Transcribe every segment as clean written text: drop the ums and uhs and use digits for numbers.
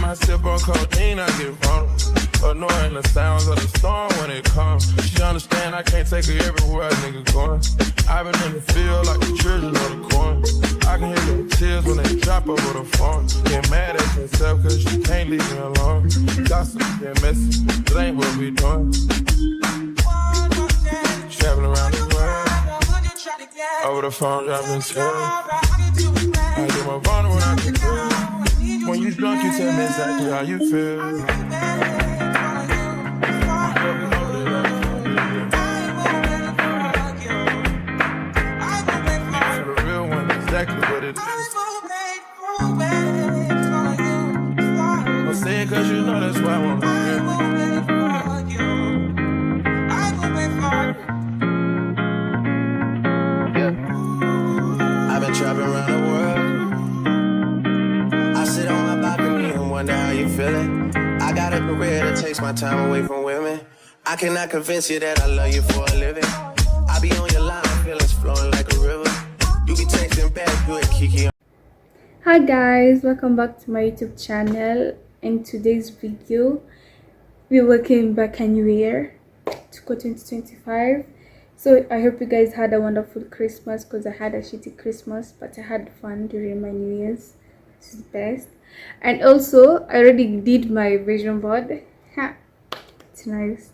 time I sip on codeine, I get vulnerable. Annoying the sounds of the storm when it comes. She understand I can't take her everywhere a nigga going. I've been in the field like the children of the corn. I can hear the tears when they drop over the phone. Get mad at yourself cause you can't leave me alone. Gossip and messy, it ain't what we doing. Traveling around the world. Over the phone, dropping tears. I get my vulnerable when I can feel. When you drunk, you tell me exactly how you feel. Exactly what it is. I'll say it cause you know that's why I want to yeah. I've been traveling around the world. I sit on my balcony and wonder how you feeling. I got a career that takes my time away from women. I cannot convince you that I love you for a living. I be on your line, feelings flowing like a river. You be texting back, you and Kiki. Hi guys, welcome back to my YouTube channel. In today's video, we welcome back a new year to go 2025. So I hope you guys had a wonderful Christmas because I had a shitty Christmas, but I had fun during my New Year's. This is the best. And also, I already did my vision board. Ha, it's nice.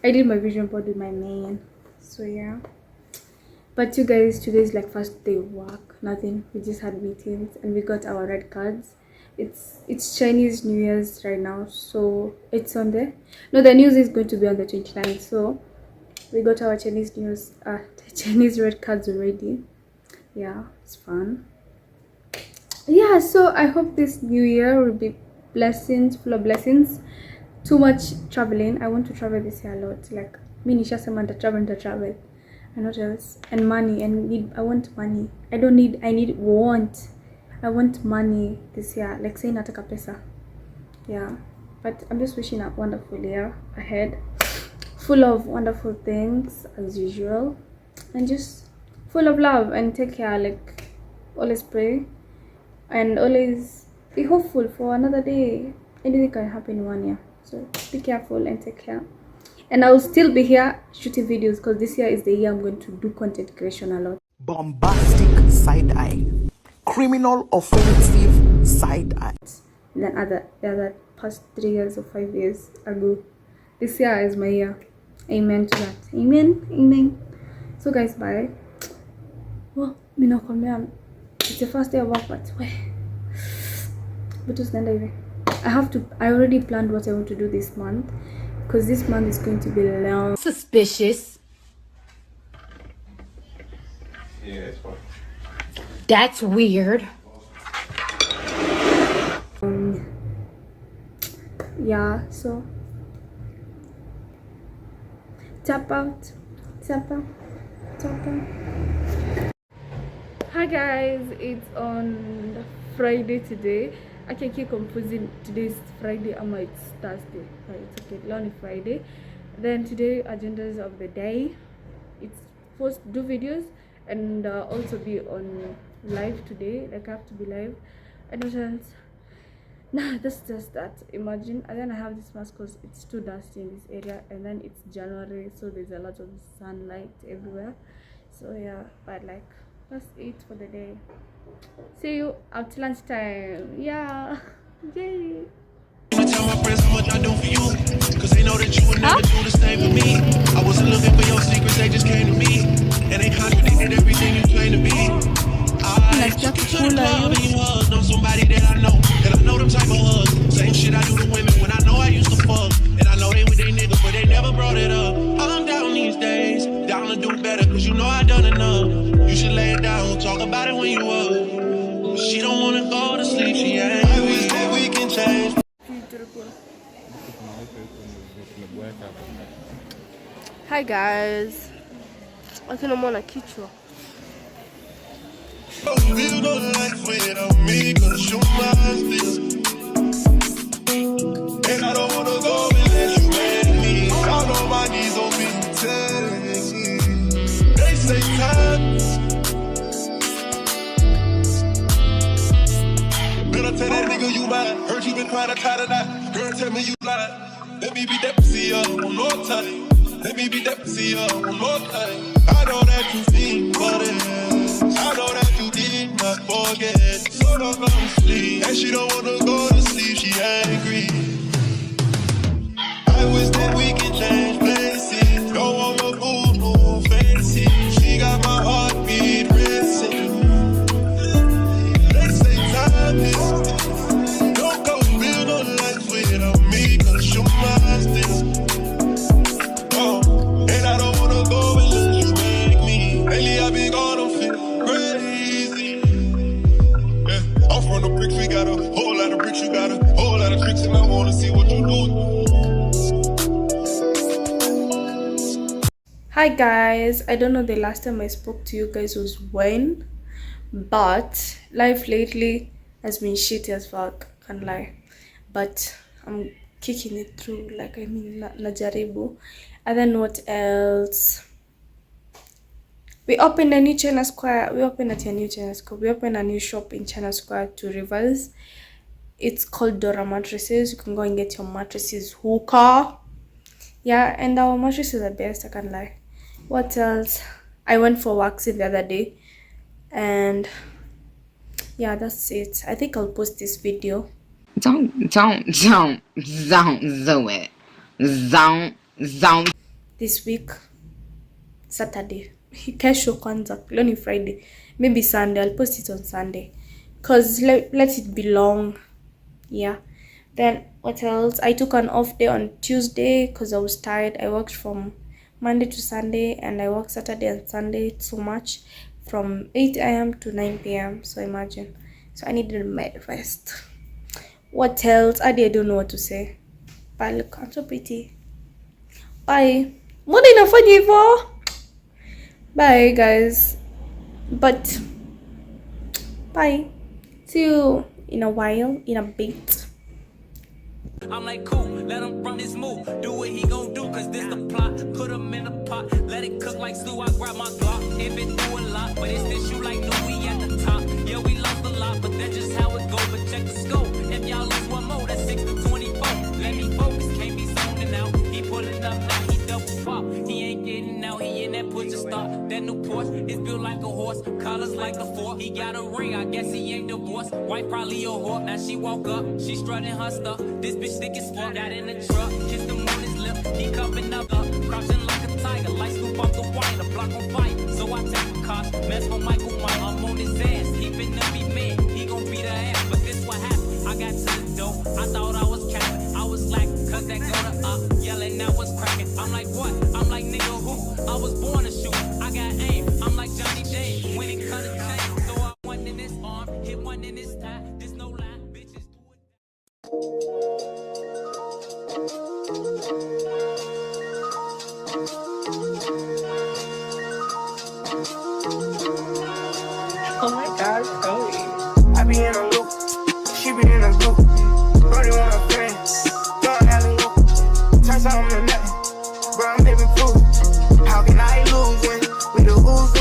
I did my vision board with my man. So yeah. But you guys, today's like first day of work, nothing. We just had meetings and we got our red cards. It's Chinese New Year's right now, so it's on the the news is going to be on the 29th. So we got our Chinese news, Chinese red cards already. Yeah, it's fun. Yeah, so I hope this new year will be blessings, full of blessings. Too much traveling. I want to travel this year a lot. Like me, Nisha Samantha travel. And what else? And money. And I want money. I want money this year. Like saying nataka pesa. Yeah. But I'm just wishing a wonderful year ahead. Full of wonderful things as usual. And just full of love and take care. Like always pray. And always be hopeful for another day. Anything can happen in 1 year. So be careful and take care. And I'll still be here shooting videos because this year is the year I'm going to do content creation a lot. Bombastic side eye, criminal offensive side eye. Than the other past 3 years or 5 years ago. This year is my year. Amen to that. Amen. So guys, bye. Well, it's the first day of work, but I already planned what I want to do this month. Because this month is going to be long. Suspicious. Yeah, it's fine. That's weird. Yeah, so tap out. Hi guys, it's on Friday today. I can keep confusing today's Friday and it's Thursday. But it's okay, only Friday. Then today agendas of the day. It's supposed to do videos and also be on live today. Like I have to be live. And what else? Nah, that's just that. Imagine. And then I have this mask because it's too dusty in this area. And then it's January, so there's a lot of sunlight everywhere. So yeah, but like that's it for the day. See you after lunchtime. Yeah. Yay. Tell my friends how much I do for you, cause they know that you would never do the same for me. I wasn't looking for your secrets, they just came to me, and they contradicted everything you claim to be. I took you to the club and you hugged on somebody that I know, and I know them type of hugs. Same shit I do to women when I know I used to fuck, and I know they with they niggas, but they never brought it up. I'm down these days, down to do better, cause you know I done enough. You should lay it down, talk about it when you up. She don't wanna go to sleep, she ain't. I wish that we can change. Hi guys, wakina mwana kichwa. You don't like without me, cause you mine this. And I don't wanna go unless you let me. Down on my knees on me, they say time. Better tell that nigga nigga, you mine. Heard you been crying, I tried to lie. Girl, tell me you lied. Let me be that pussy up one more time. Let me be that pussy up one more time. I know that you feel for it. I know that you did not forget. So don't go to sleep. And she don't wanna go to sleep, she angry. I wish that we could change places. Don't want my boo boo fancy. She got my heartbeat racing. They say time is. Don't go build no life without me, cause you're my still. Oh, and I don't wanna go unless you make me. Lately I've been gone, I'm feeling crazy. Yeah, I'm from the bricks, we got a whole lot of bricks, you got a whole lot of tricks, and I wanna see what you do. Hi guys, I don't know the last time I spoke to you guys was when, but life lately has been shitty as fuck, can't lie, but I'm kicking it through, like I mean najaribu. And then what else? We opened a new China Square. We opened at a new China Square. We opened a new shop in China Square to Rivers. It's called Dora Mattresses. You can go and get your mattresses hookah. Yeah, and our mattresses are best, I can't lie. What else? I went for waxing the other day, and yeah, that's it. I think I'll post this video. Don't do it. Don't. This week, Saturday. Kesho kwanza. Leo ni Friday. Maybe Sunday. I'll post it on Sunday. Cause let it be long. Yeah. Then what else? I took an off day on Tuesday because I was tired. I worked from Monday to Sunday, and I worked Saturday and Sunday so much, from 8 a.m. to 9 p.m. So imagine. So I needed my rest. What else? I don't know what to say. But look, I'm so pretty. Bye. Mbona inafanya hivyo? Bye guys. But bye. See you in a while, in a bit. I'm like, cool, let him run his move. Do what he gon' do, cause this the plot. Put him in a pot, let it cook like stew. I grab my Glock. If it do a lot, but it's this you like, no, we at the top. Yeah, we lost a lot, but that's just how it go. But check the scope. If y'all lose one more, that's 6 to 24. Let me focus, can't be zoning out. He pulling up now, he double pop. He ain't getting out, he in that push to start. That new Porsche is built like a horse, colors like a fork. He got a ring, I guess he ain't divorced. Wife probably a whore. Now she woke up, she strutting her stuff. This bitch thick as fuck. Got in the truck, kissed him on his lip. He cupping up, crouching like a tiger. Light scoop off the wine, the block on fire. So I take a cost, mess with Michael Mike. I'm on his ass, he finna be mad. He gon' beat her ass, but this what happened. I got to the door, I thought I was capping. I was lacking, cause that go to up, yelling now was cracking. I'm like, what? I'm like, nigga, who? I was born to shoot, I got aim. I'm like Johnny Day, when it cut a chain. So I one in his arm, hit one in his thigh. There's no lie, bitches do it. Oh my God, Chloe. I be in a loop, she be in a group. Brody want a friend, going alley loop. Turn something to nothing, bro, I'm living proof. How can I lose when we the who's?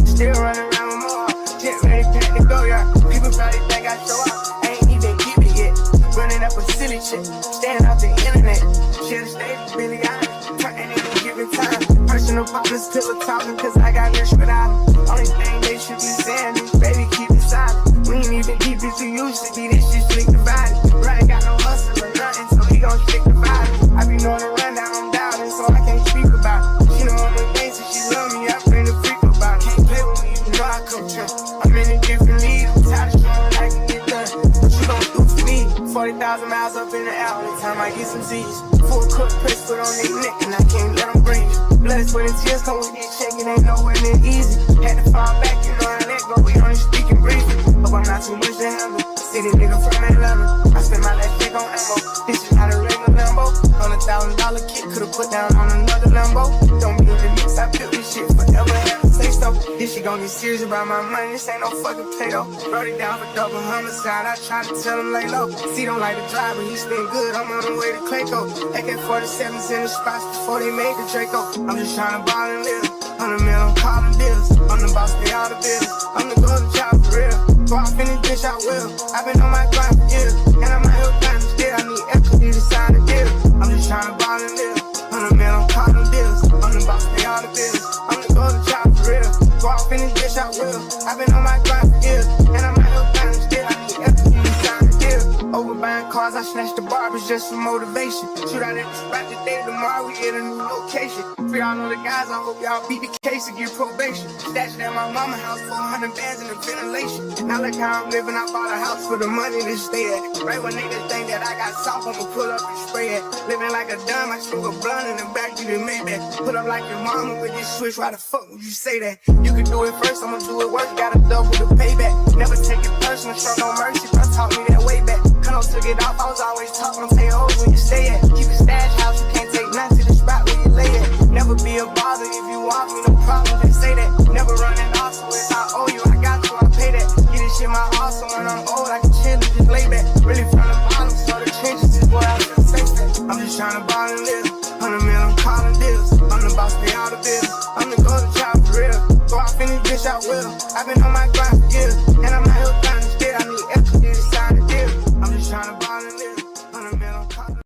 Still running around with more, get ready, pack to go, yeah. People probably think I show up, I ain't even keep it yet. Running up a silly shit, staying off the internet. Should've stayed really honest, turning in a given time. Personal problems, pillow talking, cause I got rich without them. Only thing they should be saying is, baby, keep it silent. We ain't even deep as we used to be, this shit slick divided. Right, got no hustle or nothing, so he gon' stick divided. I be knowing the rundown, I'm doubting, so I can't speak about it. She know all the things, and she love me, I bring the freak about it. Can't play with me, you know I come true. I'm in a different league, I'm tired of showing I can get done. What you gon' do for me? 40,000 miles up in the air, only time I get some Z's. Full cook press, put on their neck, and I can't let them breathe. Blood, sweat, and tears come with this check, it ain't nowhere near easy. Had to fall back, you know how that go, we only speaking briefly. Hope I'm not too much to handle. City nigga from Atlanta, I spend my last check on ammo. This is not a regular Lambo. $100,000 kit, could've put down on another Lambo. Don't be in the mix, I built this shit forever, have to say so. This shit gon' get serious about my money, this ain't no fucking play though. Wrote it down for double homicide, I try to tell him lay low. See, don't like the drive, but he spin good, I'm on the way to Clayco. AK-47s in the spots before they made the Draco. I'm just trying to ball and live. 100 mil, I'm calling bills. I'm the boss, pay all the bills. I'm the golden child for real. Go off in this bitch, I will. I've been on my grind for years, and I'm out here grinding still. I need equity to sign a deal. I'm just trying to ball and live. 100 mil, I'm calling bills. I'm the boss, pay all the bills. I'm the golden child for real. Go off in this bitch, I will. I've been on my grind for years, and I'm out here grinding still. I need equity to sign a deal. Over buying cars, I snatched the barbers just for motivation. Shoot out at the spot today, tomorrow we get a new location. For y'all know the guys, I hope y'all beat the case and get probation. Stashed at my mama house, 400 bands in the ventilation. Now look how I'm living, I bought a house for the money to stay at. Right when niggas think that I got soft, I'ma pull up and spray it. Living like a dumb, I smoke a blunt in the back, you done made that. Put up like your mama with this switch, why the fuck would you say that? You can do it first, I'ma do it worse, gotta double the payback. Never take it personal, show no mercy, bro taught me that way back. Kano took it off, I was always talking, say hoes where you stay at. Keep a stash house, you can't take nothing to the spot where you lay at. Never be a bother if you want me, no problem, just say that. Never running off, so if I owe you, I got you, I'll pay that. Get this shit my heart, so when I'm old, I can chill and just lay back. Really from the bottom, so the trenches is where I feel safe at. I'm just trying to ball and live. 100 mil, I'm calling deals. I'm the boss, pay all the bills. I'm the golden child for real. Go off in this bitch, I will. I've been on my grind for years, and I'm out here grinding still. I need equity to sign a deal. I'm just trying to ball and live. 100 mil, I'm calling.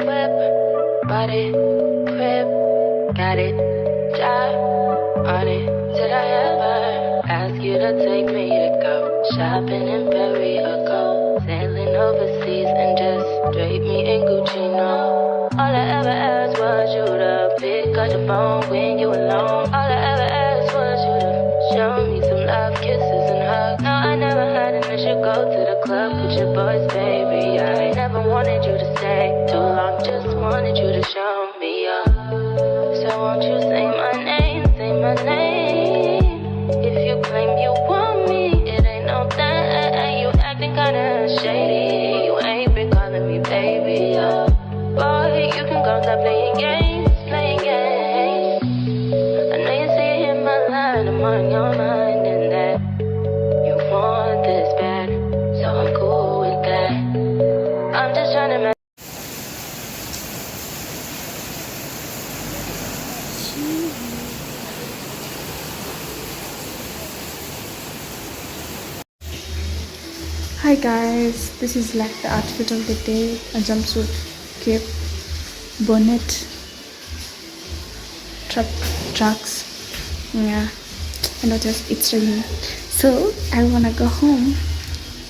Whip, body, crib, got it, job on it. Did I ever ask you to take me to go shopping in Paris or go sailing overseas and just drape me in Gucci? No, all I ever asked was you to pick up the phone when you alone. All I ever asked was you to show me some love, kisses and hugs. No, I never had an issue. Go to the club with your boys, baby. I never wanted you to stay too long, just wanted you to show me up. So won't you say my name, say my name? If you claim you want me, it ain't no that. You acting kinda shady. You ain't been calling me baby, boy, you can go stop playing games, playing games. I know you see it in my line, I'm on your mind and that you want this bad, so I'm cool with that. I'm just trying to Hi guys, this is like the outfit of the day: a jumpsuit, cape, bonnet, tracks. Yeah, I noticed it's raining, so I wanna go home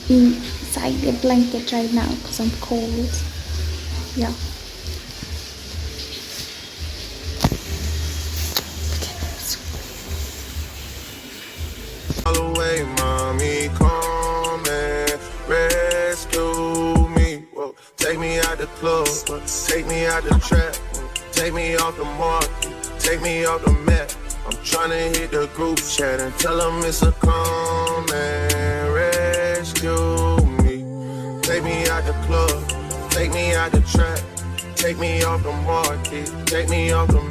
inside the blanket right now because I'm cold. Yeah. All the way, mommy, come and rescue me. Whoa. Take me out the club, take me out the trap, take me off the market, take me off the map. I'm tryna hit the group chat and tell them it's a come and rescue me. Take me out the club, take me out the trap, take me off the market, take me off the map.